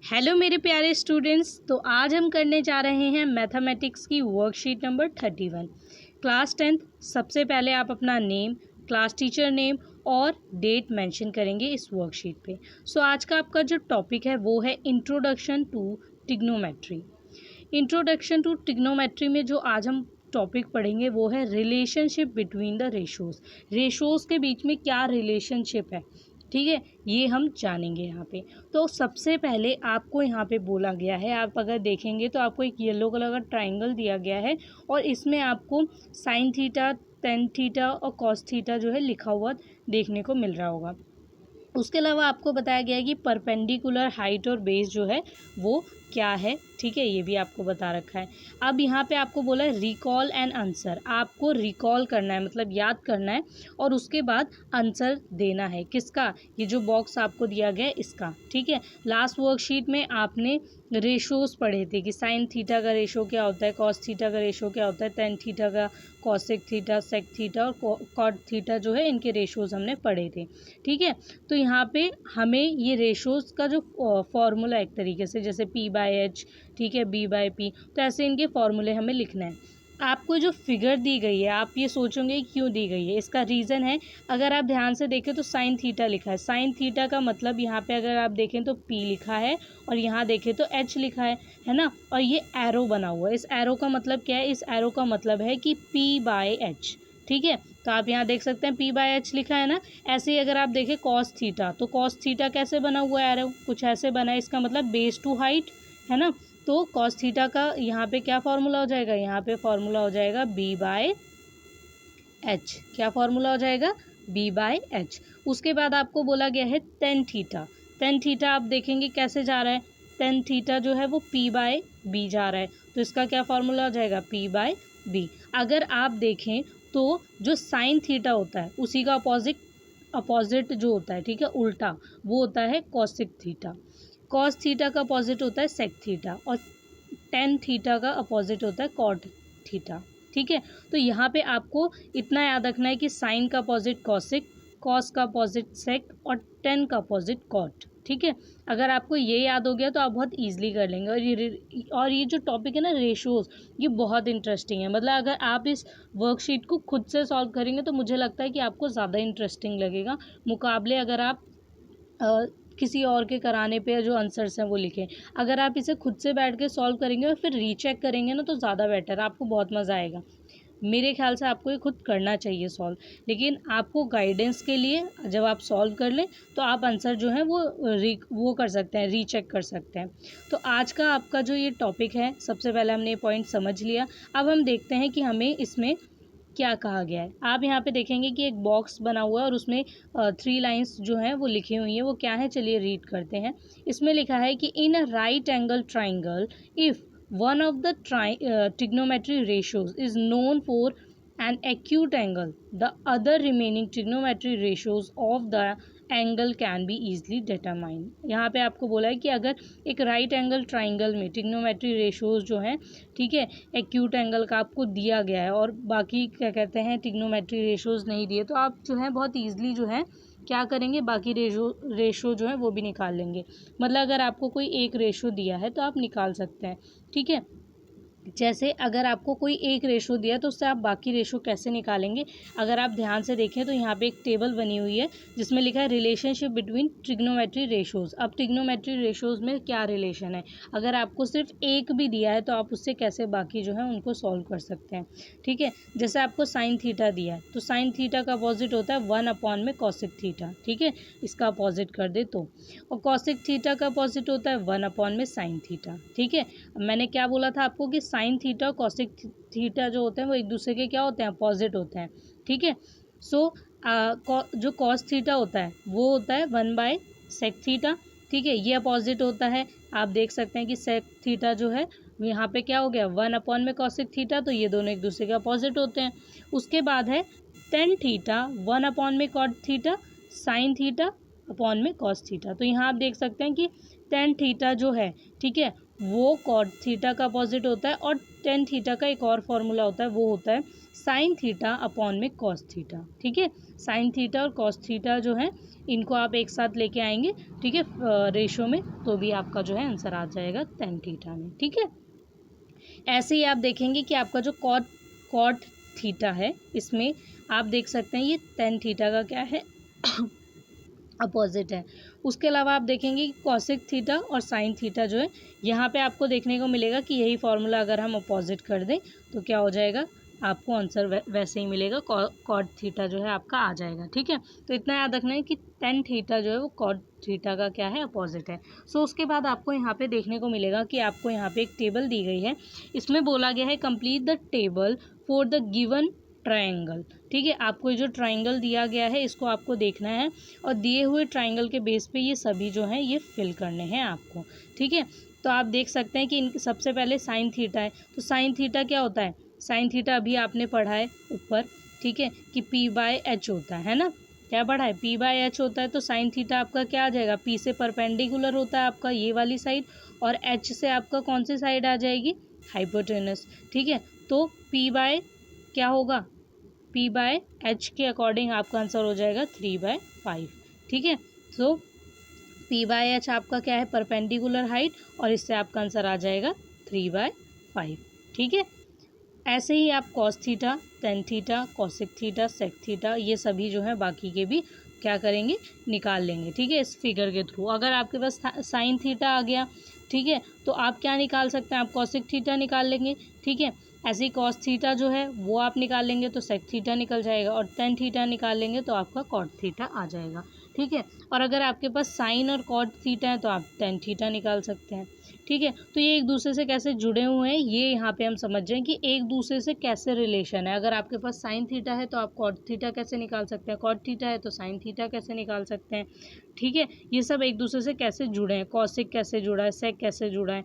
Hello मेरे प्यारे students. तो आज हम करने जा रहे हैं मैथमेटिक्स की वर्कशीट नंबर 31 क्लास 10th। सबसे पहले आप अपना नेम, क्लास टीचर नेम और डेट मेंशन करेंगे इस वर्कशीट पे। आज का आपका जो टॉपिक है वो है introduction to trigonometry. Introduction to trigonometry में जो आज हम टॉपिक पढ़ेंगे वो है relationship between the ratios. Ratios के बीच में क्या रिलेशनशिप है, ठीक है, ये हम जानेंगे यहाँ पे। तो सबसे पहले आपको यहाँ पे बोला गया है, आप अगर देखेंगे तो आपको एक येलो कलर का ट्राइंगल दिया गया है और इसमें आपको साइन थीटा, टेन थीटा और कॉस थीटा जो है लिखा हुआ देखने को मिल रहा होगा। उसके अलावा आपको बताया गया है कि परपेंडिकुलर हाइट और बेस जो है वो क्या है, ठीक है, ये भी आपको बता रखा है। अब यहाँ पे आपको बोला है रिकॉल एंड आंसर। आपको रिकॉल करना है, मतलब याद करना है और उसके बाद आंसर देना है। किसका? ये जो बॉक्स आपको दिया गया है इसका, ठीक है। लास्ट वर्कशीट में आपने रेशोज़ पढ़े थे कि साइन थीटा का रेशो क्या होता है, कॉस थीटा का रेशो क्या होता है, टेन थीटा का, कॉसेक थीटा, सेक थीटा और कॉट थीटा जो है इनके रेशोज़ हमने पढ़े थे, ठीक है। तो यहाँ पे हमें ये रेशोज़ का जो फॉर्मूला एक तरीके से जैसे P/H, ठीक है, B/P, तो ऐसे इनके फॉर्मूले हमें लिखना है। आपको जो फिगर दी गई है आप ये सोचोगे क्यों दी गई है, इसका रीज़न है। अगर आप ध्यान से देखें तो साइन थीटा लिखा है। साइन थीटा का मतलब यहाँ पे अगर आप देखें तो P लिखा है और यहाँ देखें तो H लिखा है ना। और ये एरो बना हुआ है। इस एरो का मतलब क्या है? इस एरो का मतलब है कि P/H, ठीक है। तो आप यहाँ देख सकते हैं P/H लिखा है ना। ऐसे ही अगर आप देखें कॉस थीटा, तो कॉस थीटा कैसे बना हुआ है? एरो कुछ ऐसे बना है, इसका मतलब बेस टू हाइट है ना। तो कॉस थीटा का यहाँ पे क्या फार्मूला हो जाएगा? यहाँ पे फार्मूला हो जाएगा B/H। क्या फार्मूला हो जाएगा? B/H। उसके बाद आपको बोला गया है टेन थीटा। टेन थीटा आप देखेंगे कैसे जा रहा है, टेन थीटा जो है वो P/B जा रहा है, तो इसका क्या फार्मूला हो जाएगा? P/B। अगर आप देखें तो जो साइन थीटा होता है उसी का अपोजिट जो होता है, ठीक है, उल्टा, वो होता है कॉसिक थीटा। कॉस थीटा का अपोजिट होता है सेक थीटा और टेन थीटा का अपोजिट होता है कॉट थीटा, ठीक है। तो यहाँ पे आपको इतना याद रखना है कि साइन का अपोजिट कॉसिक, कॉस का अपोजिट सेक और टेन का अपोजिट कॉट, ठीक है। अगर आपको ये याद हो गया तो आप बहुत ईजिली कर लेंगे। और ये जो टॉपिक है ना रेशोज़, ये बहुत इंटरेस्टिंग है। मतलब अगर आप इस वर्कशीट को खुद से सॉल्व करेंगे तो मुझे लगता है कि आपको ज़्यादा इंटरेस्टिंग लगेगा मुकाबले अगर आप किसी और के कराने पे जो आंसर्स हैं वो लिखें। अगर आप इसे खुद से बैठ के सॉल्व करेंगे और फिर रीचेक करेंगे ना तो ज़्यादा बेटर, आपको बहुत मज़ा आएगा। मेरे ख्याल से आपको ये खुद करना चाहिए सॉल्व, लेकिन आपको गाइडेंस के लिए जब आप सॉल्व कर लें तो आप आंसर जो है वो कर सकते हैं, रीचेक कर सकते हैं। तो आज का आपका जो ये टॉपिक है, सबसे पहले हमने ये पॉइंट समझ लिया। अब हम देखते हैं कि हमें इसमें क्या कहा गया है। आप यहाँ पे देखेंगे कि एक बॉक्स बना हुआ है और उसमें 3 लाइंस जो हैं वो लिखी हुई हैं। वो क्या है, चलिए रीड करते हैं। इसमें लिखा है कि in a right angle triangle if one of the trigonometry ratios is known for an acute angle, the other remaining trigonometry ratios of the angle can be easily determined। यहाँ पे आपको बोला है कि अगर एक राइट एंगल ट्राइंगल में trigonometry ratios जो हैं, ठीक है, एक्यूट एंगल का आपको दिया गया है और बाकी क्या कहते हैं ट्रिग्नोमेट्री रेशोज़ नहीं दिए, तो आप जो है बहुत ईजिली जो है क्या करेंगे, बाकी रेशो जो है वो भी निकाल लेंगे। मतलब अगर आपको कोई एक रेशो दिया है तो आप निकाल सकते हैं, ठीक है। जैसे अगर आपको कोई एक रेशो दिया तो उससे आप बाकी रेशो कैसे निकालेंगे? अगर आप ध्यान से देखें तो यहाँ पे एक टेबल बनी हुई है जिसमें लिखा है रिलेशनशिप बिटवीन ट्रिग्नोमेट्री रेशोज़। अब ट्रिग्नोमेट्री रेशोज़ में क्या रिलेशन है? अगर आपको सिर्फ एक भी दिया है तो आप उससे कैसे बाकी जो है उनको सॉल्व कर सकते हैं, ठीक है। जैसे आपको साइन थीटा दिया है तो साइन थीटा का अपोजिट होता है 1 में कॉसिक थीटा, ठीक है, इसका अपोजिट कर दे तो। और कॉसिक थीटा का अपोजिट होता है 1 में साइन थीटा, ठीक है। मैंने क्या बोला था आपको कि साइन थीटा और कॉसिक थीटा जो होते हैं वो एक दूसरे के क्या होते हैं, अपोजिट होते हैं, ठीक है। जो कॉस थीटा होता है वो होता है 1/सेक थीटा, ठीक है, ये अपोजिट होता है। आप देख सकते हैं कि सेक थीटा जो है यहाँ पे क्या हो गया 1 में कॉसिक थीटा, तो ये दोनों एक दूसरे के अपोजिट होते हैं। उसके बाद है टेन थीटा 1 में cot theta, sine theta upon में कॉस थीटा। तो यहाँ आप देख सकते हैं कि टेन थीटा जो है, ठीक है, वो कॉट थीटा का अपोजिट होता है। और टेन थीटा का एक और फॉर्मूला होता है, वो होता है साइन थीटा अपॉन में कॉस थीटा। ठीक है, साइन थीटा और कॉस थीटा जो है इनको आप एक साथ लेके आएंगे, ठीक है, रेशो में, तो भी आपका जो है आंसर आ जाएगा टेन थीटा में। ठीक है, ऐसे ही आप देखेंगे कि आपका जो कॉट कॉट थीटा है, इसमें आप देख सकते हैं ये टेन थीटा का क्या है अपोजिट है। उसके अलावा आप देखेंगे कि कॉसेक थीटा और साइन थीटा जो है, यहाँ पे आपको देखने को मिलेगा कि यही फॉर्मूला अगर हम अपोजिट कर दें तो क्या हो जाएगा, आपको आंसर वैसे ही मिलेगा, कॉट थीटा जो है आपका आ जाएगा। ठीक है, तो इतना याद रखना है कि टेन थीटा जो है वो कॉट थीटा का क्या है, अपोजिट है। सो उसके बाद आपको यहाँ पे देखने को मिलेगा कि आपको यहाँ पे एक टेबल दी गई है, इसमें बोला गया है complete the table for the given triangle. ठीक है, आपको जो ट्रायंगल दिया गया है इसको आपको देखना है, और दिए हुए ट्रायंगल के बेस पे ये सभी जो हैं ये फिल करने हैं आपको। ठीक है, तो आप देख सकते हैं कि सबसे पहले साइन थीटा है, तो साइन थीटा क्या होता है, साइन थीटा अभी आपने पढ़ा है ऊपर, ठीक है, कि पी बाय एच होता है ना, क्या पढ़ा है, पी बाय एच होता है। तो साइन थीटा आपका क्या आ जाएगा, पी से परपेंडिकुलर होता है आपका ये वाली साइड, और एच से आपका कौन सी साइड आ जाएगी, हाइपोटेनस। ठीक है, तो पी बाय क्या होगा, पी बाय एच के अकॉर्डिंग आपका आंसर हो जाएगा 3/5। ठीक है, तो पी बाय एच आपका क्या है, परपेंडिकुलर हाइट, और इससे आपका आंसर आ जाएगा 3/5। ठीक है, ऐसे ही आप cos theta, tan theta, cosec theta, sec theta, ये सभी जो है बाकी के भी क्या करेंगे, निकाल लेंगे। ठीक है, इस फिगर के थ्रू अगर आपके पास साइन थीटा आ गया, ठीक है, तो आप क्या निकाल सकते हैं, आप कॉसिक थीटा निकाल लेंगे। ठीक है, ऐसे ही कॉस थीटा जो है वो आप निकाल लेंगे तो सेक थीटा निकल जाएगा, और टेन थीटा निकाल लेंगे तो आपका कॉट थीटा आ जाएगा। ठीक है, और अगर आपके पास साइन और कॉट थीटा है तो आप टेन थीटा निकाल सकते हैं। ठीक है, तो ये एक दूसरे से कैसे जुड़े हुए हैं ये यहाँ पे हम समझ जाएं कि एक दूसरे से कैसे रिलेशन है। अगर आपके पास साइन थीटा है तो आप कॉट थीटा कैसे निकाल सकते हैं, कॉट थीटा है तो साइन थीटा कैसे निकाल सकते हैं। ठीक है, ये सब एक दूसरे से कैसे जुड़े हैं, कॉसिक कैसे जुड़ा है, सेक कैसे जुड़ा है,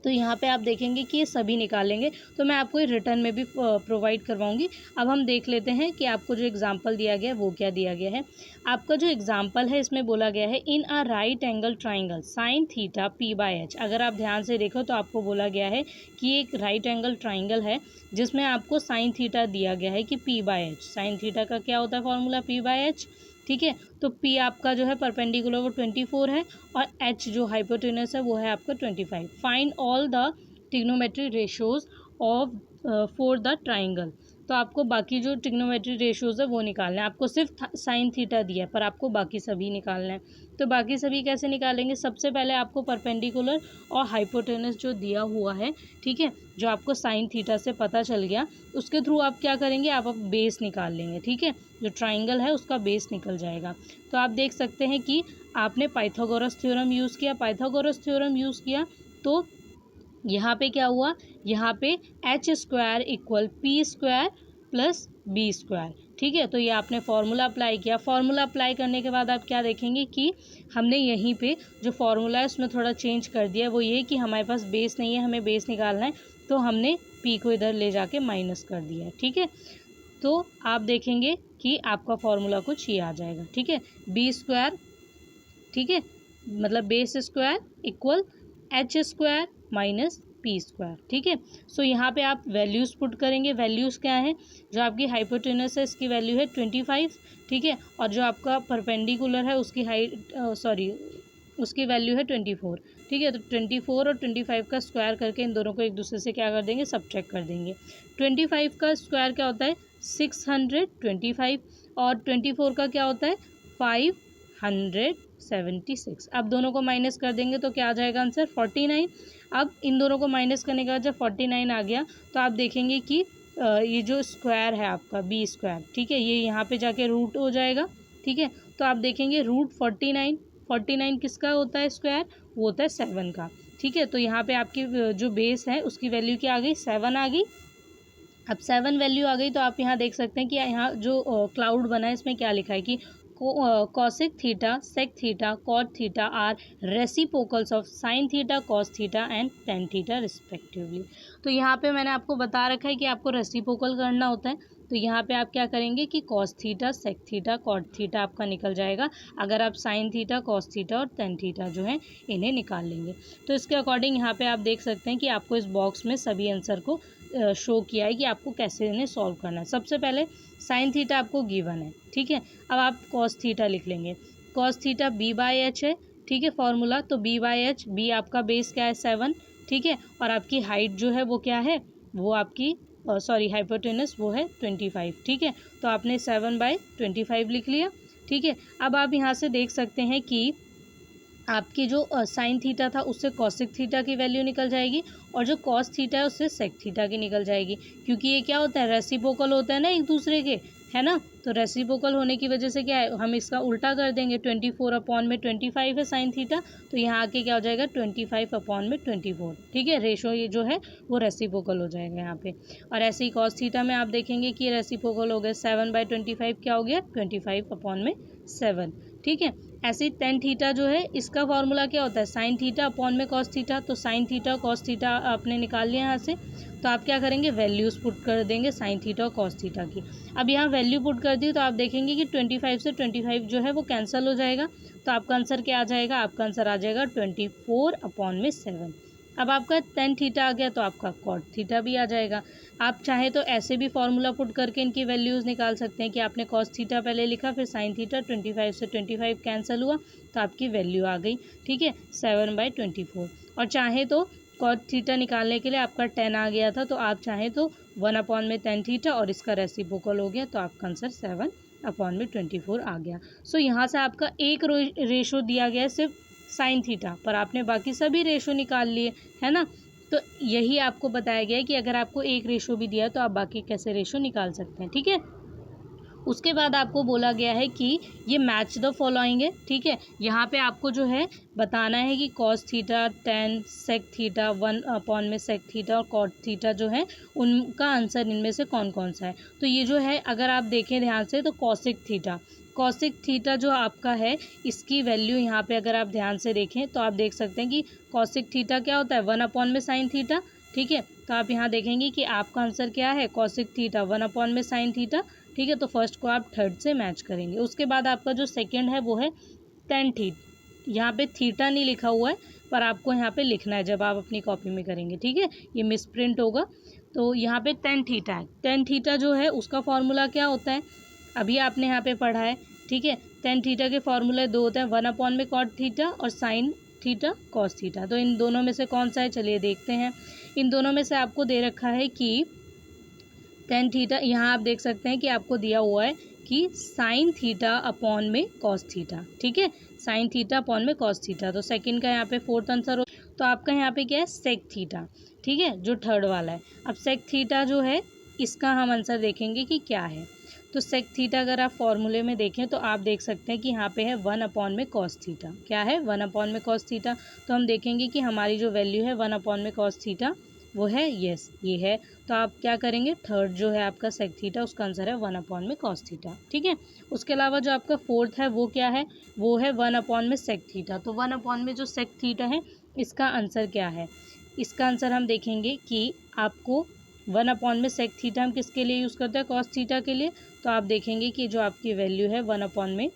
तो यहाँ पे आप देखेंगे कि ये सभी निकालेंगे, तो मैं आपको ये रिटर्न में भी प्रोवाइड करवाऊंगी। अब हम देख लेते हैं कि आपको जो एग्जांपल दिया गया है वो क्या दिया गया है। आपका जो एग्जांपल है इसमें बोला गया है in a right angle triangle sine theta P by H. अगर आप ध्यान से देखो तो आपको बोला गया है कि एक राइट एंगल ट्राइंगल है जिसमें आपको साइन थीटा दिया गया है कि P by H, sine theta का क्या होता है फॉर्मूला, पी बाय एच। ठीक है, तो P आपका जो है परपेंडिकुलर वो 24 है, और H जो हाइपोटेनस है वो है आपका 25। Find all the trigonometry ratios of for the triangle. तो आपको बाकी जो ट्रिग्नोमेट्री रेशियोज है वो निकालना है, आपको सिर्फ साइन थीटा दिया है पर आपको बाकी सभी निकालना है। तो बाकी सभी कैसे निकालेंगे, सबसे पहले आपको परपेंडिकुलर और हाइपोटेनस जो दिया हुआ है, ठीक है, जो आपको साइन थीटा से पता चल गया, उसके थ्रू आप क्या करेंगे, आप बेस निकाल लेंगे। ठीक है, जो ट्राइंगल है उसका बेस निकल जाएगा। तो आप देख सकते हैं कि आपने पाइथागोरस थ्योरम यूज़ किया, पाइथागोरस थ्योरम यूज़ किया तो यहाँ पे क्या हुआ, यहाँ पे H square equal P square plus B square. ठीक है, तो ये आपने फार्मूला अप्लाई किया, फार्मूला अप्लाई करने के बाद आप क्या देखेंगे कि हमने यहीं पे जो फार्मूला है उसमें थोड़ा चेंज कर दिया, वो ये कि हमारे पास बेस नहीं है, हमें बेस निकालना है, तो हमने पी को इधर ले जाके माइनस कर दिया है। ठीक है, तो आप देखेंगे कि आपका फार्मूला कुछ ये आ जाएगा। ठीक है, बी स्क्वायर, ठीक है, मतलब base square equal H square minus P square. ठीक है, सो यहाँ पे आप वैल्यूज़ पुट करेंगे, वैल्यूज़ क्या है, जो आपकी हाइपोटेनस है इसकी वैल्यू है 25। ठीक है, और जो आपका परपेंडिकुलर है उसकी उसकी वैल्यू है 24। ठीक है, तो 24 और 25 का स्क्वायर करके इन दोनों को एक दूसरे से क्या कर देंगे, सब्ट्रैक्ट कर देंगे। 25 का स्क्वायर क्या होता है 625, और 24 का क्या होता है 576। अब दोनों को माइनस कर देंगे तो क्या आ जाएगा आंसर 49। अब इन दोनों को माइनस करने के बाद जब 49 आ गया तो आप देखेंगे कि ये जो स्क्वायर है आपका बी स्क्वायर, ठीक है, ये यहाँ पे जाके रूट हो जाएगा। ठीक है, तो आप देखेंगे रूट 49 किसका होता है स्क्वायर, वो होता है 7 का। ठीक है, तो यहाँ पे आपकी जो बेस है उसकी वैल्यू क्या आ गई, 7 आ गई। अब 7 वैल्यू आ गई तो आप यहाँ देख सकते हैं कि यहाँ जो क्लाउड बना है इसमें क्या लिखा है कि cosec theta, sec theta, cot theta are reciprocals of sin theta, cos theta and tan theta respectively. तो यहाँ पे मैंने आपको बता रखा है कि आपको रेसिप्रोकल करना होता है। तो यहाँ पे आप क्या करेंगे कि cos theta, sec theta, cot theta आपका निकल जाएगा अगर आप साइन थीटा, कॉस थीटा और टेन थीटा जो है इन्हें निकाल लेंगे। तो इसके अकॉर्डिंग यहाँ पे आप देख सकते हैं कि आपको इस बॉक्स में सभी आंसर को शो किया है कि आपको कैसे इन्हें सॉल्व करना है। सबसे पहले साइन थीटा आपको गिवन है, ठीक है। अब आप कॉस थीटा लिख लेंगे। Cos theta B by H है, ठीक है फॉर्मूला। तो बी बाई एच, बी आपका बेस क्या है 7, ठीक है, और आपकी हाइट जो है वो क्या है, वो आपकी सॉरी हाइपोटेनस वो है 25, ठीक है। तो आपने 7/25 लिख लिया, ठीक है। अब आप यहाँ से देख सकते हैं कि आपकी जो साइन थीटा था उससे कॉसिक थीटा की वैल्यू निकल जाएगी और जो कॉस थीटा है उससे सेक थीटा की निकल जाएगी, क्योंकि ये क्या होता है, रेसिप्रोकल होता है ना एक दूसरे के, है ना। तो रेसिप्रोकल होने की वजह से क्या है, हम इसका उल्टा कर देंगे। 24/25 है साइन थीटा, तो यहाँ आके क्या हो जाएगा 25/24, ठीक है। रेशो ये जो है वो रेसिप्रोकल हो जाएगा यहाँ पे। और ऐसे ही कॉस थीटा में आप देखेंगे कि रेसिप्रोकल हो गया, 7/25 क्या हो गया 25/7, ठीक है। ऐसे ही टेन थीटा जो है इसका फॉर्मूला क्या होता है, साइन थीटा अपॉन में कॉस थीटा। तो साइन थीटा कॉस थीटा आपने निकाल लिया यहाँ से, तो आप क्या करेंगे वैल्यूज़ पुट कर देंगे साइन थीटा और कॉस थीटा की। अब यहाँ वैल्यू पुट कर दी तो आप देखेंगे कि 25 से 25 जो है वो कैंसिल हो जाएगा। तो आपका आंसर क्या आ जाएगा, आपका आंसर आ जाएगा 24/7। अब आपका टेन थीटा आ गया तो आपका कॉट थीटा भी आ जाएगा। आप चाहे तो ऐसे भी फार्मूला पुट करके इनकी वैल्यूज़ निकाल सकते हैं कि आपने कॉस थीटा पहले लिखा, फिर साइन थीटा, 25 से 25 कैंसिल हुआ तो आपकी वैल्यू आ गई, ठीक है 7/24। और चाहे तो कॉट थीटा निकालने के लिए आपका 10 आ गया था, तो आप चाहें तो 1/10 थीटा और इसका रेसिप्रोकल हो गया, तो आपका आंसर 7/24 आ गया। सो यहाँ से आपका एक रेशो दिया गया है सिर्फ साइन थीटा, पर आपने बाकी सभी रेशो निकाल लिए, है ना। तो यही आपको बताया गया है कि अगर आपको एक रेशो भी दिया है तो आप बाकी कैसे रेशो निकाल सकते हैं, ठीक है। उसके बाद आपको बोला गया है कि ये मैच द फॉलोइंग है, ठीक है। यहाँ पे आपको जो है बताना है कि cos theta, tan, sec theta, 1 में सेक थीटा और कॉट थीटा जो है उनका आंसर इनमें से कौन कौन सा है। तो ये जो है अगर आप देखें ध्यान से तो कॉसिक थीटा जो आपका है इसकी वैल्यू यहाँ पे अगर आप ध्यान से देखें तो आप देख सकते हैं कि कॉसिक थीटा क्या होता है 1 में साइन थीटा, ठीक है। तो आप यहाँ देखेंगे कि आपका आंसर क्या है कॉसिक थीटा 1 में साइन थीटा, ठीक है। तो फर्स्ट को आप थर्ड से मैच करेंगे। उसके बाद आपका जो सेकंड है वो है टेन थीटा। यहाँ पे थीटा नहीं लिखा हुआ है पर आपको यहाँ पे लिखना है जब आप अपनी कॉपी में करेंगे, ठीक है, ये मिसप्रिंट होगा। तो यहाँ पे टेन थीटा है, टेन थीटा जो है उसका फॉर्मूला क्या होता है अभी आपने यहाँ पे पढ़ा है, ठीक है। टेन थीटा के फॉर्मूले दो होते हैं, 1 में कॉट थीटा और साइन थीटा कॉस थीटा। तो इन दोनों में से कौन सा है चलिए देखते हैं। इन दोनों में से आपको दे रखा है कि टेन थीटा, यहाँ आप देख सकते हैं कि आपको दिया हुआ है कि साइन थीटा अपॉन में कॉस थीटा, ठीक है, साइन थीटा अपॉन में कॉस थीटा। तो सेकंड का यहाँ पे फोर्थ आंसर हो, तो आपका यहाँ पे क्या है सेक थीटा, ठीक है, जो थर्ड वाला है। अब सेक थीटा जो है इसका हम आंसर देखेंगे कि क्या है। तो सेक थीटा अगर आप फॉर्मूले में देखें तो आप देख सकते हैं कि यहाँ पे है 1 में कॉस थीटा, क्या है 1 में कॉस थीटा। तो हम देखेंगे कि हमारी जो वैल्यू है 1 में कॉस थीटा वो है यस ये है। तो आप क्या करेंगे थर्ड जो है आपका सेक थीटा उसका आंसर है 1 में कॉस थीटा, ठीक है। उसके अलावा जो आपका फोर्थ है वो क्या है, वो है 1 में सेक थीटा। तो 1 में जो सेक थीटा है इसका आंसर क्या है, इसका आंसर हम देखेंगे कि आपको 1 में सेक थीटा हम किसके लिए यूज़ करते हैं कॉस थीटा के लिए। तो आप देखेंगे कि जो आपकी वैल्यू है 1 में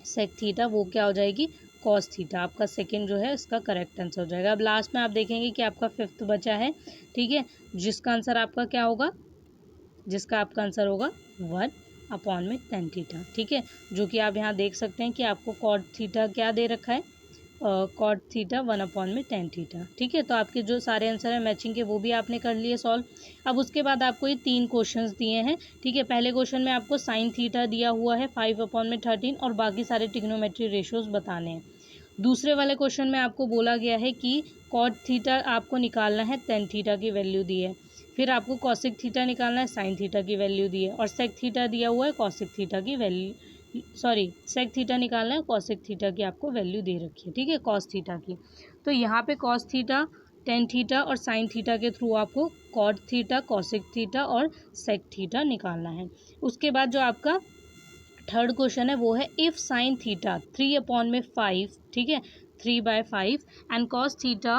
सेक थीटा वो क्या हो जाएगी कॉस थीटा। आपका सेकंड जो है इसका करेक्ट आंसर हो जाएगा। अब लास्ट में आप देखेंगे कि आपका फिफ्थ बचा है, ठीक है, जिसका आंसर आपका क्या होगा, जिसका आपका आंसर होगा 1/10 थीटा, ठीक है। जो कि आप यहाँ देख सकते हैं कि आपको कॉट थीटा क्या दे रखा है कॉट थीटा 1/10 थीटा, ठीक है। तो आपके जो सारे आंसर है मैचिंग के वो भी आपने कर लिए सॉल्व। अब उसके बाद आपको ये 3 क्वेश्चंस दिए हैं, ठीक है। पहले क्वेश्चन में आपको साइन थीटा दिया हुआ है 5/13 और बाकी सारे ट्रिग्नोमेट्री रेशियोज बताने हैं। दूसरे वाले क्वेश्चन में आपको बोला गया है कि कॉट थीटा आपको निकालना है, टेन थीटा की वैल्यू दी है। फिर आपको कॉसिक थीटा निकालना है, साइन थीटा की वैल्यू दी है। और सेक थीटा दिया हुआ है, कॉसिक थीटा की वैल्यू सॉरी सेक थीटा निकालना है, कॉसिक थीटा की आपको वैल्यू दे रखी है, ठीक है, कॉस थीटा की। तो यहाँ पे कॉस थीटा, टेन थीटा और साइन थीटा के थ्रू आपको कॉट थीटा, कॉसिक थीटा और सेक थीटा निकालना है। उसके बाद जो आपका थर्ड क्वेश्चन है वो है इफ़ साइन थीटा 3/5, ठीक है 3/5 and cos theta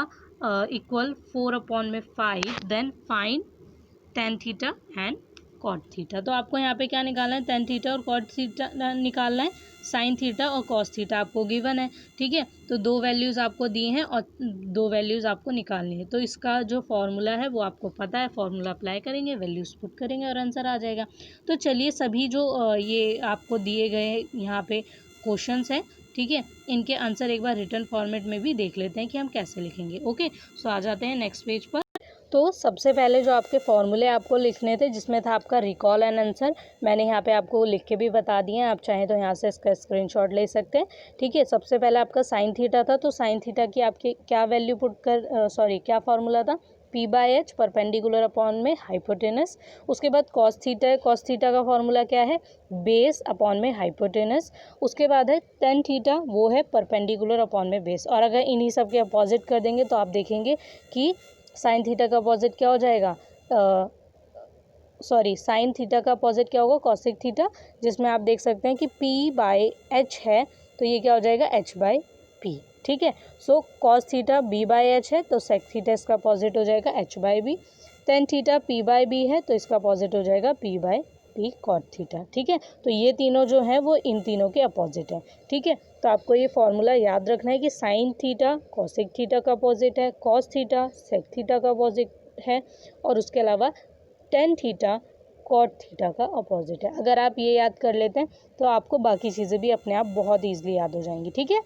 equal 4/5 then find tan theta and cot theta. तो आपको यहाँ पे क्या निकालना है, टेन थीटा और कॉट थीटा निकालना है, साइन थीटा और कॉस थीटा आपको गिवन है। ठीक है, तो दो वैल्यूज़ आपको दी हैं और दो वैल्यूज़ आपको निकालनी है। तो इसका जो फॉर्मूला है वो आपको पता है, फॉर्मूला अप्लाई करेंगे, वैल्यूज़ पुट करेंगे और आंसर आ जाएगा। तो चलिए सभी जो ये आपको दिए गए हैं यहाँ पे क्वेश्चंस हैं, ठीक है, इनके आंसर एक बार रिटन फॉर्मेट में भी देख लेते हैं कि हम कैसे लिखेंगे। ओके, सो आ जाते हैं नेक्स्ट पेज पर। तो सबसे पहले जो आपके फॉर्मूले आपको लिखने थे, जिसमें था आपका रिकॉल एंड आंसर, मैंने यहाँ पे आपको लिख के भी बता दिए हैं, आप चाहें तो यहाँ से इसका स्क्रीनशॉट ले सकते हैं। ठीक है, सबसे पहले आपका साइन थीटा था, तो साइन थीटा की आपकी क्या वैल्यू पुट कर क्या फॉर्मूला था, P/H परपेंडिकुलर अपॉन में हाइपोटेनस। उसके बाद कॉस थीटा है, कॉस थीटा का फॉर्मूला क्या है, बेस अपॉन में हाइपोटेनस। उसके बाद है टेन थीटा, वो है परपेंडिकुलर अपॉन में बेस। और अगर इन्हीं सब के अपोजिट कर देंगे तो आप देखेंगे कि साइन थीटा का अपोजिट क्या हो जाएगा, साइन थीटा का अपोजिट क्या होगा, कॉसिक थीटा, जिसमें आप देख सकते हैं कि P/H है, तो ये क्या हो जाएगा H/P। ठीक है, सो कॉस थीटा B/H है, तो सेक थीटा इसका अपोजिट हो जाएगा H/B। टेन थीटा P/B है, तो इसका अपोजिट हो जाएगा P/P कॉट थीटा। ठीक है, तो ये तीनों जो हैं वो इन तीनों के अपोजिट है। ठीक है, तो आपको ये फॉर्मूला याद रखना है कि साइन थीटा कॉसिक थीटा का अपोजिट है, कॉस थीटा सेक थीटा का अपोजिट है, और उसके अलावा टेन थीटा कॉट थीटा का अपोजिट है। अगर आप ये याद कर लेते हैं तो आपको बाकी चीज़ें भी अपने आप बहुत ईजिली याद हो जाएंगी। ठीक है,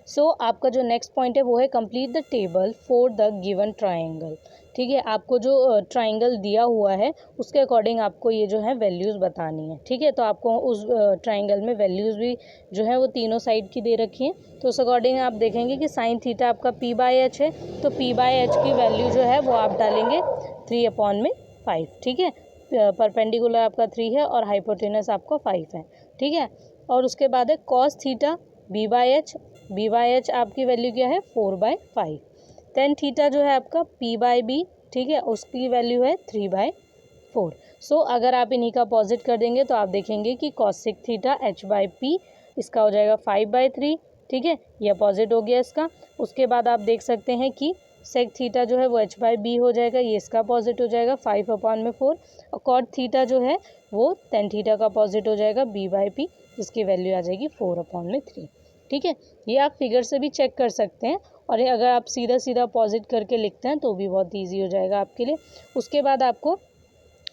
सो आपका जो नेक्स्ट पॉइंट है वो है complete the table for the given triangle. ठीक है, आपको जो ट्राइंगल दिया हुआ है उसके अकॉर्डिंग आपको ये जो है वैल्यूज़ बतानी है। ठीक है, तो आपको उस ट्राइंगल में वैल्यूज़ भी जो है वो तीनों साइड की दे रखी हैं। तो उस अकॉर्डिंग आप देखेंगे कि साइन थीटा आपका P/H है, तो P/H की वैल्यू जो है वो आप डालेंगे 3/5। ठीक है, परपेंडिकुलर आपका 3 है और हाइपोटेनस आपका 5 है। ठीक है, और उसके बाद है कॉस थीटा B/H आपकी वैल्यू क्या है 4/5। टेन थीटा जो है आपका P/B, ठीक है, उसकी वैल्यू है 3/4। सो अगर आप इन्हीं का अपोजिट कर देंगे तो आप देखेंगे कि कॉसिक थीटा H/P इसका हो जाएगा 5/3। ठीक है, ये अपोजिट हो गया इसका। उसके बाद आप देख सकते हैं कि सेक थीटा जो है वो H/B हो जाएगा, ये इसका अपोजिट हो जाएगा 5/4। और कॉट थीटा जो है वो टेन थीटा का अपोजिट हो जाएगा B/P, जिसकी वैल्यू आ जाएगी 4/3। ठीक है, ये आप फिगर से भी चेक कर सकते हैं, और ये अगर आप सीधा सीधा अपोजिट करके लिखते हैं तो भी बहुत इजी हो जाएगा आपके लिए। उसके बाद आपको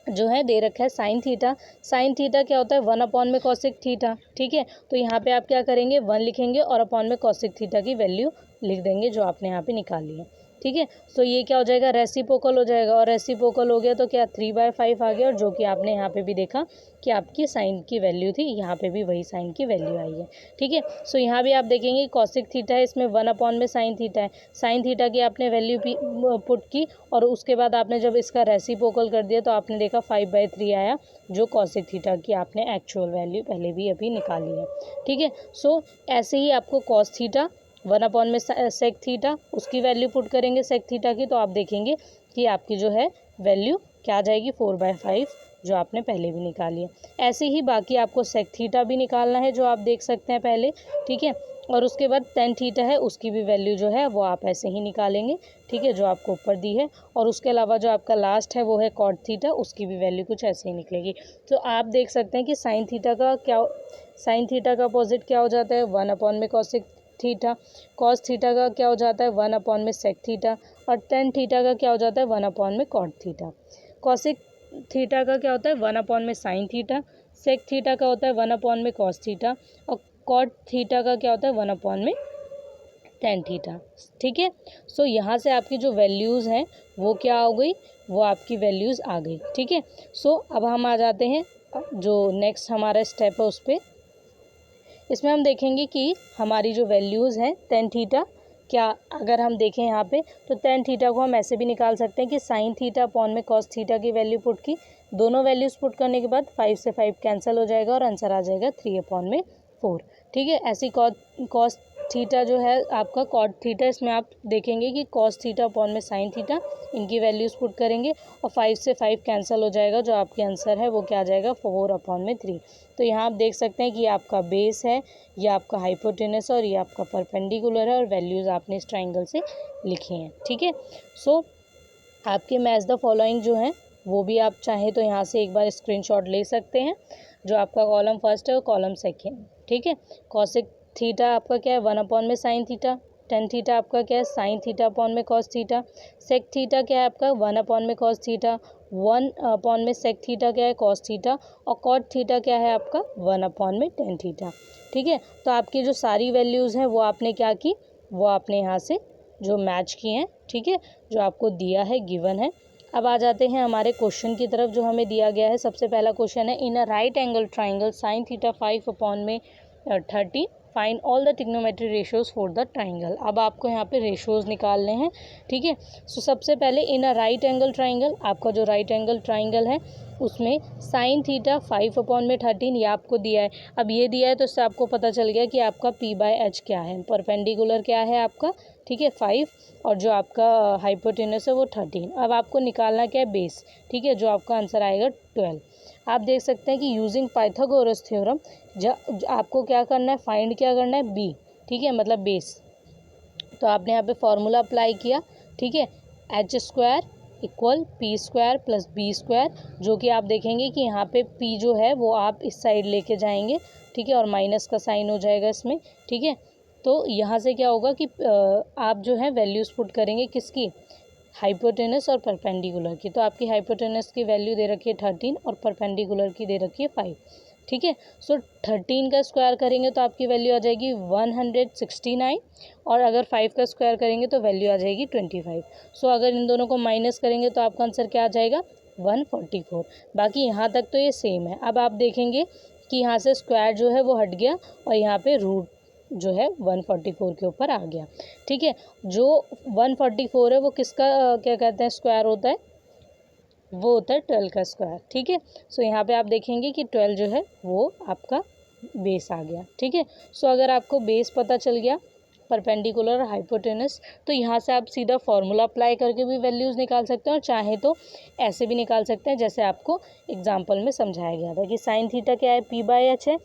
जो है दे रखा है साइन थीटा। साइन थीटा क्या होता है 1/में कॉसिक थीटा। ठीक है, तो यहाँ पे आप क्या करेंगे 1 लिखेंगे और अपॉन में कॉसिक थीटा की वैल्यू लिख देंगे जो आपने यहाँ पे निकाली है। ठीक है, सो ये क्या हो जाएगा रेसिप्रोकल हो जाएगा, और रेसिप्रोकल हो गया तो क्या 3/5 आ गया, और जो कि आपने यहाँ पे भी देखा कि आपकी साइन की वैल्यू थी, यहाँ पे भी वही साइन की वैल्यू आई है। ठीक है, सो यहाँ भी आप देखेंगे कॉसिक थीटा है, इसमें 1/में साइन थीटा है, साइन थीटा की आपने वैल्यू भी पुट की, और उसके बाद आपने जब इसका रेसिप्रोकल कर दिया तो आपने देखा 5/3 आया, जो कॉसिक थीटा की आपने एक्चुअल वैल्यू पहले भी अभी निकाली है। ठीक है, सो ऐसे ही आपको कॉस थीटा 1/में सेक थीटा उसकी वैल्यू पुट करेंगे सेक थीटा की, तो आप देखेंगे कि आपकी जो है वैल्यू क्या आ जाएगी 4/5, जो आपने पहले भी निकाली है। ऐसे ही बाकी आपको सेक थीटा भी निकालना है, जो आप देख सकते हैं पहले। ठीक है, और उसके बाद टेन थीटा है, उसकी भी वैल्यू जो है वो आप ऐसे ही निकालेंगे। ठीक है, जो आपको ऊपर दी है, और उसके अलावा जो आपका लास्ट है वो है कॉट थीटा, उसकी भी वैल्यू कुछ ऐसे ही निकलेगी। तो आप देख सकते हैं कि साइन थीटा का अपोजिट क्या हो जाता है 1/में कॉसिक थीटा। कॉस थीटा का क्या हो जाता है 1/में सेक थीटा। और टेन थीटा का क्या हो जाता है 1/में कॉट थीटा। कॉसिक थीटा का क्या होता है 1/में साइन थीटा। सेक थीटा का होता है 1/में कॉस थीटा। और कॉट थीटा का क्या होता है 1/में टेन थीटा। ठीक है, सो यहाँ से आपकी जो वैल्यूज़ हैं वो क्या हो गई, वो आपकी वैल्यूज़ आ गई। ठीक है, सो अब हम आ जाते हैं जो नेक्स्ट हमारा स्टेप है उस पर। इसमें हम देखेंगे कि हमारी जो वैल्यूज़ हैं टेन थीटा, क्या अगर हम देखें यहाँ पे तो टेन थीटा को हम ऐसे भी निकाल सकते हैं कि साइन थीटा अपॉन में कॉस थीटा की वैल्यू पुट की, दोनों वैल्यूज़ पुट करने के बाद 5 से 5 कैंसिल हो जाएगा और आंसर आ जाएगा 3/4। ठीक है, ऐसी कॉस थीटा जो है आपका कॉट थीटा, इसमें आप देखेंगे कि कॉस थीटा अपॉन में साइन थीटा, इनकी वैल्यूज़ पुट करेंगे और 5 से 5 कैंसिल हो जाएगा, जो आपके आंसर है वो क्या आ जाएगा 4/3। तो यहाँ आप देख सकते हैं कि ये आपका बेस है, ये आपका हाइपोटेनस है और ये आपका परपेंडिकुलर है, और वैल्यूज़ आपने इस ट्राइंगल से लिखी हैं। ठीक है, सो आपके मैच द फॉलोइंग जो हैं वो भी आप चाहें तो यहाँ से एक बार स्क्रीनशॉट ले सकते हैं, जो आपका कॉलम फर्स्ट है और कॉलम सेकेंड, ठीक है। कॉसेक थीटा आपका क्या है 1 में साइन थीटा, टेन थीटा आपका क्या है साइन थीटा अपॉन में कॉस थीटा, सेक थीटा क्या है आपका 1 में कॉस थीटा, 1 में सेक थीटा क्या है कॉस थीटा, और कॉट थीटा क्या है आपका 1 में टेन थीटा, ठीक है। तो आपकी जो सारी वैल्यूज़ हैं वो आपने क्या की, वो आपने यहाँ से जो मैच किए हैं, ठीक है, जो आपको दिया है गिवन है। अब आ जाते हैं हमारे क्वेश्चन की तरफ जो हमें दिया गया है। सबसे पहला क्वेश्चन है in a right angle triangle sine theta 5/30 find all the trigonometry ratios for the triangle. अब आपको यहाँ पे रेशियोज निकालने हैं, ठीक है। सो सबसे पहले इन अ राइट एंगल ट्राइंगल, आपका जो राइट एंगल ट्राइंगल है उसमें साइन थीटा 5/13 ये आपको दिया है। अब ये दिया है तो इससे आपको पता चल गया कि आपका P/H क्या है, परपेंडिकुलर क्या है आपका, ठीक है 5, और जो आपका हाइपोटेनस है वो 13। अब आपको निकालना क्या है बेस, ठीक है, जो आपका आंसर आएगा 12। आप देख सकते हैं कि यूजिंग पाइथागोरस थ्योरम आपको क्या करना है, फाइंड क्या करना है बी, ठीक है, मतलब बेस। तो आपने यहाँ पे फॉर्मूला अप्लाई किया, ठीक है, h² equal p² plus b², जो कि आप देखेंगे कि यहाँ पे p जो है वो आप इस साइड लेके जाएंगे, ठीक है, और माइनस का साइन हो जाएगा इसमें, ठीक है। तो यहाँ से क्या होगा कि आप जो है वैल्यूज़ पुट करेंगे किसकी, हाइपोटेनस और परपेंडिकुलर की। तो आपकी हाइपोटेनस की वैल्यू दे रखी है 13 और परपेंडिकुलर की दे रखी है 5, ठीक है। सो 13 का स्क्वायर करेंगे तो आपकी वैल्यू आ जाएगी 169, और अगर 5 का स्क्वायर करेंगे तो वैल्यू आ जाएगी 25। सो अगर इन दोनों को माइनस करेंगे तो आपका आंसर क्या आ जाएगा 144। बाकी यहाँ तक तो ये सेम है। अब आप देखेंगे कि यहाँ से स्क्वायर जो है वो हट गया और यहाँ पे रूट जो है 144 के ऊपर आ गया, ठीक है। जो 144 है वो किसका क्या कहते हैं स्क्वायर होता है, वो होता है 12 का स्क्वायर, ठीक है। सो यहाँ पे आप देखेंगे कि 12 जो है वो आपका बेस आ गया, ठीक है। सो अगर आपको बेस पता चल गया, परपेंडिकुलर और हाइपोटेनस, तो यहाँ से आप सीधा फार्मूला अप्लाई करके भी वैल्यूज़ निकाल सकते हैं, और चाहे तो ऐसे भी निकाल सकते हैं जैसे आपको एग्जाम्पल में समझाया गया था कि साइन थीटा क्या है P/H है,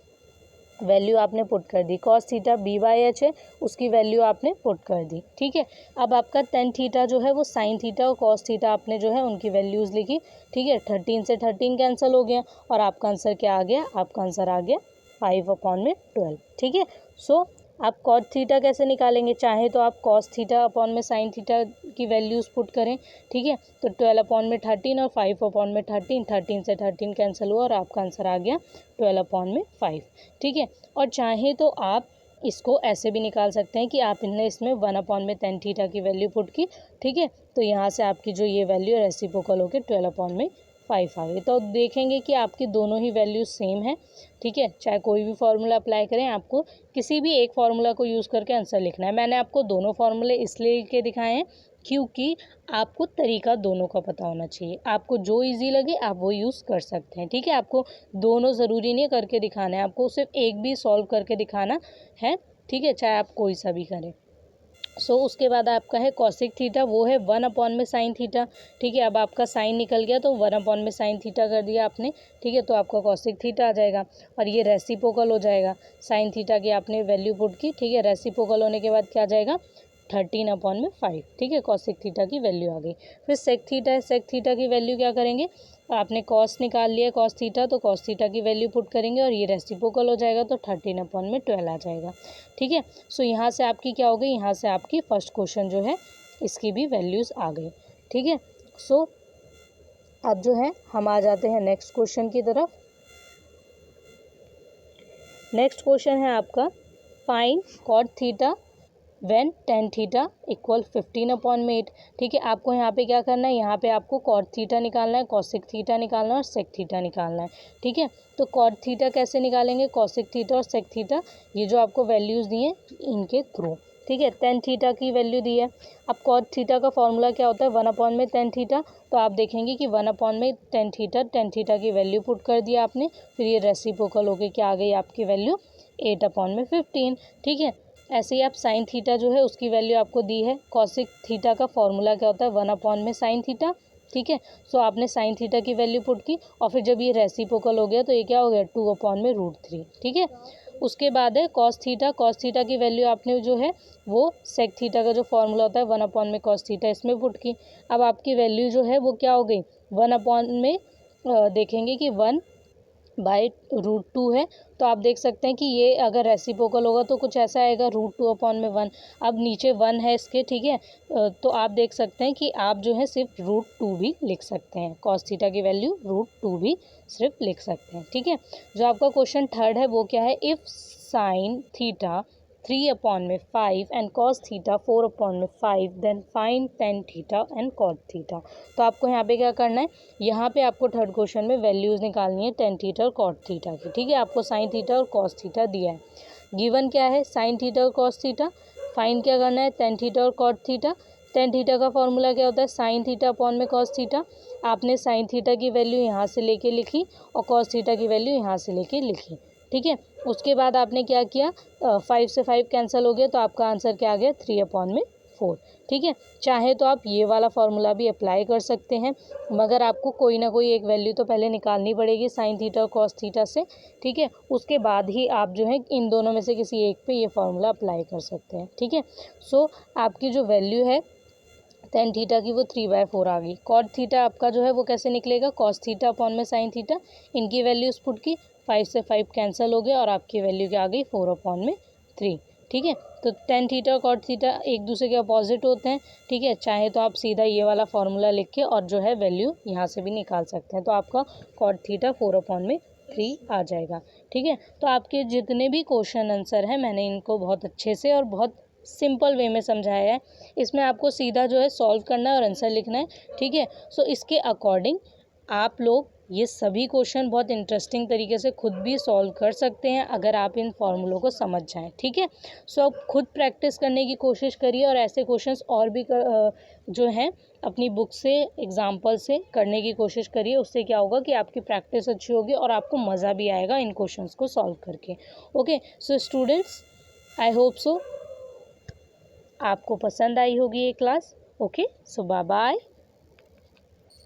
वैल्यू आपने पुट कर दी, कॉस थीटा B/H है, उसकी वैल्यू आपने पुट कर दी, ठीक है। अब आपका टेन थीटा जो है वो साइन थीटा और कॉस थीटा आपने जो है उनकी वैल्यूज़ लिखी, ठीक है। 13 से 13 कैंसिल हो गया और आपका आंसर क्या आ गया, आपका आंसर आ गया 5/12, ठीक है। सो आप कॉट थीटा कैसे निकालेंगे, चाहे तो आप कॉस थीटा अपॉन में साइन थीटा की वैल्यूज़ पुट करें, ठीक है। तो 12/13 और 5/13, 13 से 13 कैंसिल हुआ और आपका आंसर आ गया 12/5, ठीक है। और चाहे तो आप इसको ऐसे भी निकाल सकते हैं कि आप इनने इसमें 1/10 थीटा की वैल्यू पुट की, ठीक है। तो यहाँ से आपकी जो ये वैल्यू रेसिप्रोकल होकर 12/5 आ गई। तो देखेंगे कि आपकी दोनों ही वैल्यू सेम है, ठीक है। चाहे कोई भी फार्मूला अप्लाई करें, आपको किसी भी एक फार्मूला को यूज़ करके आंसर लिखना है। मैंने आपको दोनों फार्मूले इसलिए लिख के दिखाए हैं क्योंकि आपको तरीका दोनों का पता होना चाहिए। आपको जो इजी लगे आप वो यूज़ कर सकते हैं, ठीक है। आपको दोनों ज़रूरी नहीं करके दिखाना है, आपको सिर्फ एक भी सॉल्व करके दिखाना है, ठीक है, चाहे आप कोई सा भी करें। सो उसके बाद आपका है कॉसिक थीटा, वो है 1 में साइन थीटा, ठीक है। अब आपका साइन निकल गया तो 1 में साइन थीटा कर दिया आपने, ठीक है, तो आपका कॉसिक थीटा आ जाएगा और ये रेसिप्रोकल हो जाएगा। साइन थीटा की आपने वैल्यू पुट की, ठीक है, रेसिप्रोकल होने के बाद क्या आ जाएगा 13/5, ठीक है, कॉसिक थीटा की वैल्यू आ गई। फिर सेक थीटा है, सेक थीटा की वैल्यू क्या करेंगे, आपने कॉस निकाल लिया कॉस थीटा, तो कॉस थीटा की वैल्यू पुट करेंगे और ये रेसिप्रोकल हो जाएगा तो 13/12 आ जाएगा, ठीक है। सो यहाँ से आपकी क्या हो गई, यहाँ से आपकी फर्स्ट क्वेश्चन जो है इसकी भी वैल्यूज़ आ गई, ठीक है। सो अब जो है हम आ जाते हैं नेक्स्ट क्वेश्चन की तरफ। नेक्स्ट क्वेश्चन है आपका find cot theta when tan theta equal 15/8, ठीक है। आपको यहाँ पे क्या करना है, यहाँ पे आपको कॉट थीटा निकालना है, कॉसिक थीटा निकालना है और सेक थीटा निकालना है, ठीक है। तो कॉट थीटा कैसे निकालेंगे, कॉसिक थीटा और सेक थीटा, ये जो आपको वैल्यूज़ दी हैं इनके थ्रू, ठीक है। टेन थीटा की वैल्यू दी है। अब कॉट थीटा का फॉर्मूला क्या होता है 1/10 थीटा, तो आप देखेंगे कि 1/10 थीटा, टेन थीटा की वैल्यू पुट कर दिया आपने, फिर ये रेसिप्रोकल होके क्या आ गई आपकी वैल्यू 8/15, ठीक है। ऐसे ही आप साइन थीटा जो है उसकी वैल्यू आपको दी है। कॉसिक थीटा का फॉर्मूला क्या होता है 1 में साइन थीटा, ठीक है। सो आपने साइन थीटा की वैल्यू पुट की और फिर जब ये रेसिप्रोकल हो गया तो ये क्या हो गया 2/√3, ठीक है। उसके बाद है कॉस थीटा, कॉस थीटा की वैल्यू आपने जो है वो सेक थीटा का जो फॉर्मूला होता है 1 में कॉस थीटा इसमें पुट की। अब आपकी वैल्यू जो है वो क्या हो गई 1 में देखेंगे कि 1/√2 है, तो आप देख सकते हैं कि ये अगर रेसिप्रोकल होगा तो कुछ ऐसा आएगा, √2/1। अब नीचे 1 है इसके, ठीक है। तो आप देख सकते हैं कि आप जो है सिर्फ √2 भी लिख सकते हैं, कॉस थीटा की वैल्यू √2 भी सिर्फ लिख सकते हैं, ठीक है। जो आपका क्वेश्चन थर्ड है वो क्या है, if sine theta 3/5 and cos theta 4/5 then find tan theta and cot theta. तो आपको यहाँ पे क्या करना है, यहाँ पे आपको थर्ड क्वेश्चन में वैल्यूज़ निकालनी है टेन थीटा और कॉट थीटा की, ठीक है। आपको साइन थीटा और कॉस थीटा दिया है, गिवन क्या है साइन थीटा और कॉस थीटा, फाइंड क्या करना है टेन थीटा और कॉट थीटा। टेन थीटा का फॉर्मूला क्या होता है, साइन थीटा अपॉन में कॉस थीटा। आपने साइन थीटा की वैल्यू यहाँ से लेके लिखी और कॉस थीटा की वैल्यू यहाँ से लेके लिखी, ठीक है। उसके बाद आपने क्या किया, 5 से 5 कैंसिल हो गया, तो आपका आंसर क्या आ गया 3/4, ठीक है। चाहे तो आप ये वाला फार्मूला भी अप्लाई कर सकते हैं, मगर आपको कोई ना कोई एक वैल्यू तो पहले निकालनी पड़ेगी साइन थीटा और कॉस थीटा से, ठीक है। उसके बाद ही आप जो है इन दोनों में से किसी एक पे ये फार्मूला अप्लाई कर सकते हैं, ठीक है। सो आपकी जो वैल्यू है टेन थीटा की वो 3/4 आ गई। कॉट थीटा आपका जो है वो कैसे निकलेगा, कॉस थीटा अपॉन में साइन थीटा, इनकी वैल्यूज पुट की, 5 से 5 कैंसिल हो गया और आपकी वैल्यू क्या आ गई 4/3, ठीक है। तो टेन थीटा और कॉट थीटा एक दूसरे के अपोजिट होते हैं, ठीक है। चाहे तो आप सीधा ये वाला फार्मूला लिख के और जो है वैल्यू यहाँ से भी निकाल सकते हैं, तो आपका कॉट थीटा 4/3 आ जाएगा, ठीक है। तो आपके जितने भी क्वेश्चन आंसर हैं मैंने इनको बहुत अच्छे से और बहुत सिंपल वे में समझाया है। इसमें आपको सीधा जो है सॉल्व करना है और आंसर लिखना है, ठीक है। सो इसके अकॉर्डिंग आप लोग ये सभी क्वेश्चन बहुत इंटरेस्टिंग तरीके से खुद भी सॉल्व कर सकते हैं अगर आप इन फॉर्मूलों को समझ जाएं, ठीक है। सो आप खुद प्रैक्टिस करने की कोशिश करिए और ऐसे क्वेश्चंस और भी जो हैं अपनी बुक से एग्जाम्पल से करने की कोशिश करिए। उससे क्या होगा कि आपकी प्रैक्टिस अच्छी होगी और आपको मज़ा भी आएगा इन क्वेश्चंस को सॉल्व करके। Okay, so students, I hope so आपको पसंद आई होगी ये क्लास। ओके, सो बाय बाय।